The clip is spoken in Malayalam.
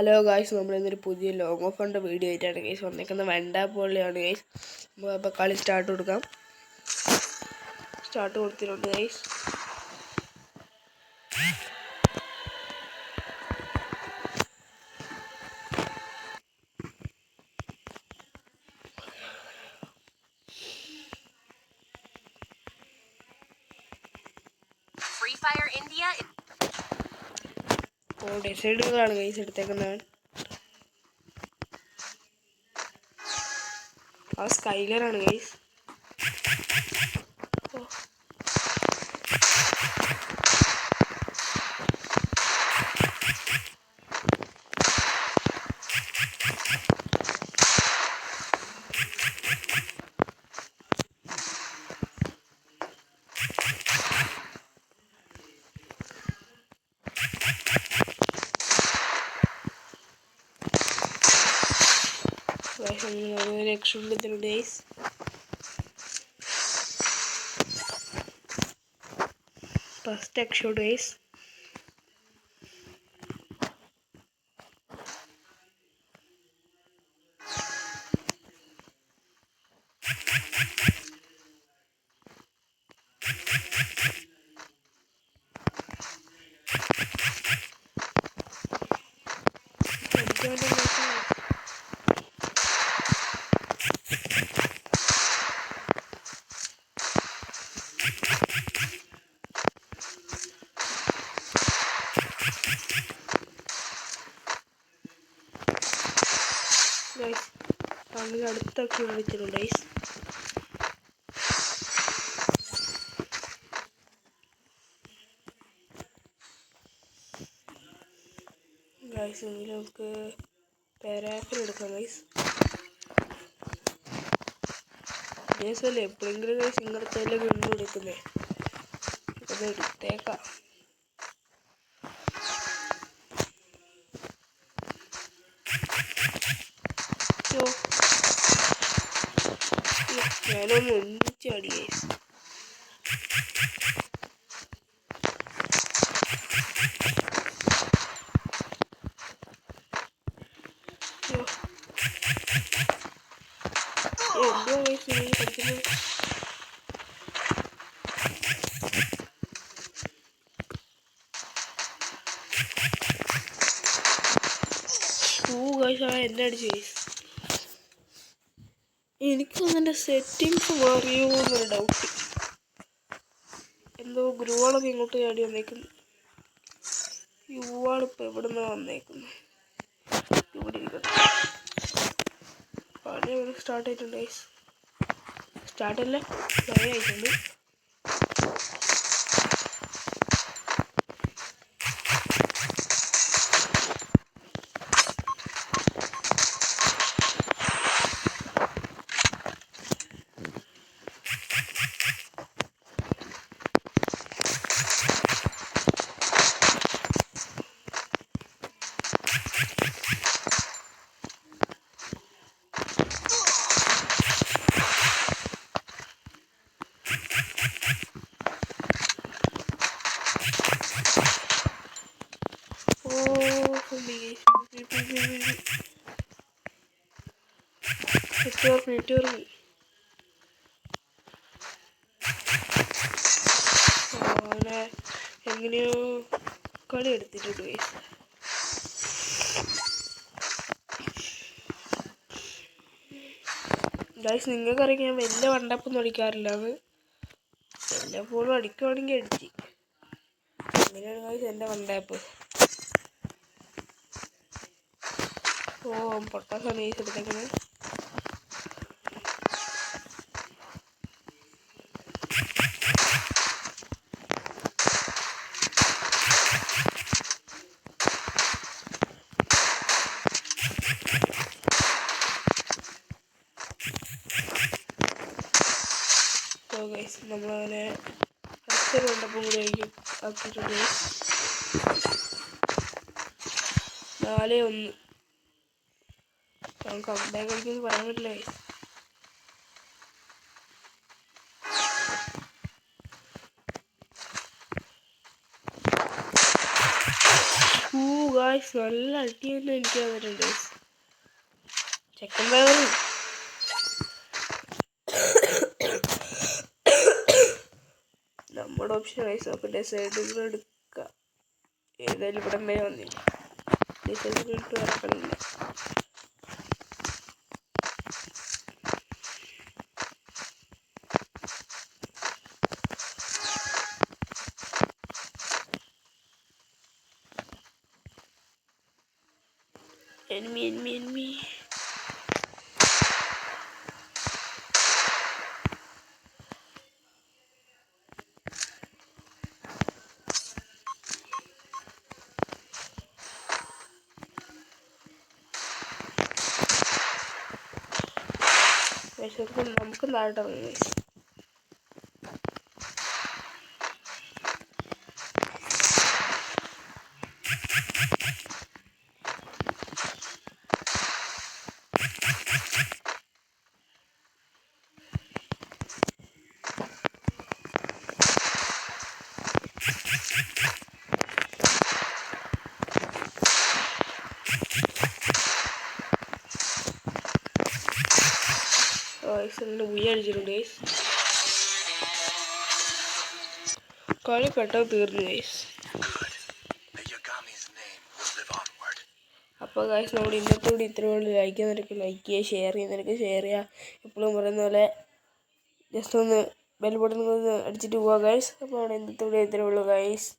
ഹലോ ഗായ്സ്, നമ്മളിന്നൊരു പുതിയ ലോങ് ഓഫ് ഫണ്ട് വീഡിയോ ആയിട്ടാണ് ഗൈസ് വന്നേക്കുന്നത്. വെണ്ടാപ്പോളിയാണ് ഗൈസ്. അപ്പോൾ കളി സ്റ്റാർട്ട് കൊടുക്കാം. സ്റ്റാർട്ട് കൊടുത്തിട്ടുണ്ട് ഗൈസ്. Free Fire India. ഡിസൈഡുകളാണ് ഗൈസ് എടുത്തേക്കുന്നത്. ആ സ്കൈലറാണ് ഗൈസ്. രക്ഷപ്പെടുത്തിട്ടുണ്ട് ഗൈസ്. ഫസ്റ്റ് എക്സ്ഷോട്ട് ഗൈസ്. അങ്ങനെ അടുത്ത വിളിച്ചിട്ടുണ്ട് ഗൈസ്. ഗൈസ് എങ്കിൽ നമുക്ക് പാരാഫിൽ എടുക്കാം ഗൈസ്. അതേസല്ലേ എപ്പോഴെങ്കിലും ഗൈസ് ഇങ്ങനത്തെ വീണ്ടും എടുക്കുന്നേ. അത് എടുത്തേക്കാം. ഞാനൊന്ന് ഒന്നിച്ചാടി ഗൈസ്. എന്തോ ഗൈസ് നീ പഠിക്കുന്നത്? ഗൈസ് ആ എന്നെ അടിച്ചു ഗൈസ്. എനിക്കതിൻ്റെ സെറ്റിങ്സ് മാറിയോ എന്നൊരു ഡൗട്ട്. എന്തോ ഗ്രൂവാളൊക്കെ ഇങ്ങോട്ട് ചാടി വന്നേക്കുന്നു. യുവാളിപ്പോൾ എവിടെ നിന്നാണ് വന്നേക്കുന്നത്? ഇവിടെ ഇരിക്കട്ടെ. പഴയ ഇവിടെ സ്റ്റാർട്ട് ആയിട്ടുണ്ട് ഗൈസ്. സ്റ്റാർട്ടല്ല, പഴയ ആയിട്ടുണ്ട്. അങ്ങനെ എങ്ങനെയോ കളി എടുത്തിട്ടുണ്ട് ഗൈസ്. ഗൈസ് നിങ്ങൾക്കറിയാം ഞാൻ വലിയ വണ്ടപ്പൊന്നും അടിക്കാറില്ല. അത് വല്ലപ്പോഴും അടിക്കുവാണെങ്കിൽ അടിച്ച്. അങ്ങനെയാണ് ഗൈസ് എൻ്റെ വണ്ടപ്പ്. പൊട്ടാസാണ് ഗൈസ് എടുത്തേക്കുന്നത്. ഗൈസ് നമ്മളങ്ങനെ അടുത്തൊരു വണ്ടപ്പം കൂടി ആക്കിയിട്ടുണ്ട്. 4-1 നമുക്ക് കംബാക്ക് കളിക്കുമെന്ന് പറയാൻ പറ്റില്ല ഗൈസ്. ഗായ്സ്, നല്ല അടി തന്നെ എനിക്ക് വന്നിട്ടുണ്ട്. ചെക്കൻ ഡ്രൈവർ നമ്മുടെ ഓപ്ഷൻ ഗൈസ്. അപ്പോൾ ഡിസൈഡുകൾ എടുക്കുക. ഏതായാലും ഇവിടെ വരെ വന്നില്ല. ഡിസൈഡുകൾ ഇട്ട് ഇറക്കണില്ല. Enemy. നമുക്ക് താഴോട്ട് ഇറങ്ങി. അടിച്ചിട്ടുണ്ട് ഗൈസ്. കളി പെട്ടെന്ന് തീർന്നു ഗൈസ്. അപ്പോൾ ഗൈസ്, നമ്മൾ ഇന്നത്തോടെ ഇത്രയോട് ലൈക്ക് ചെയ്യുന്നവരൊക്കെ ലൈക്ക് ചെയ്യുക, ഷെയർ ചെയ്യുന്നവരൊക്കെ ഷെയർ ചെയ്യുക. എപ്പോഴും പറയുന്ന പോലെ ജസ്റ്റ് ഒന്ന് ബെൽ ബട്ടൺ ഒന്ന് അടിച്ചിട്ട് പോവുക ഗൈസ്. അപ്പോൾ ഇന്നത്തോടെ ഇത്രയേ ഉള്ളൂ ഗൈസ്.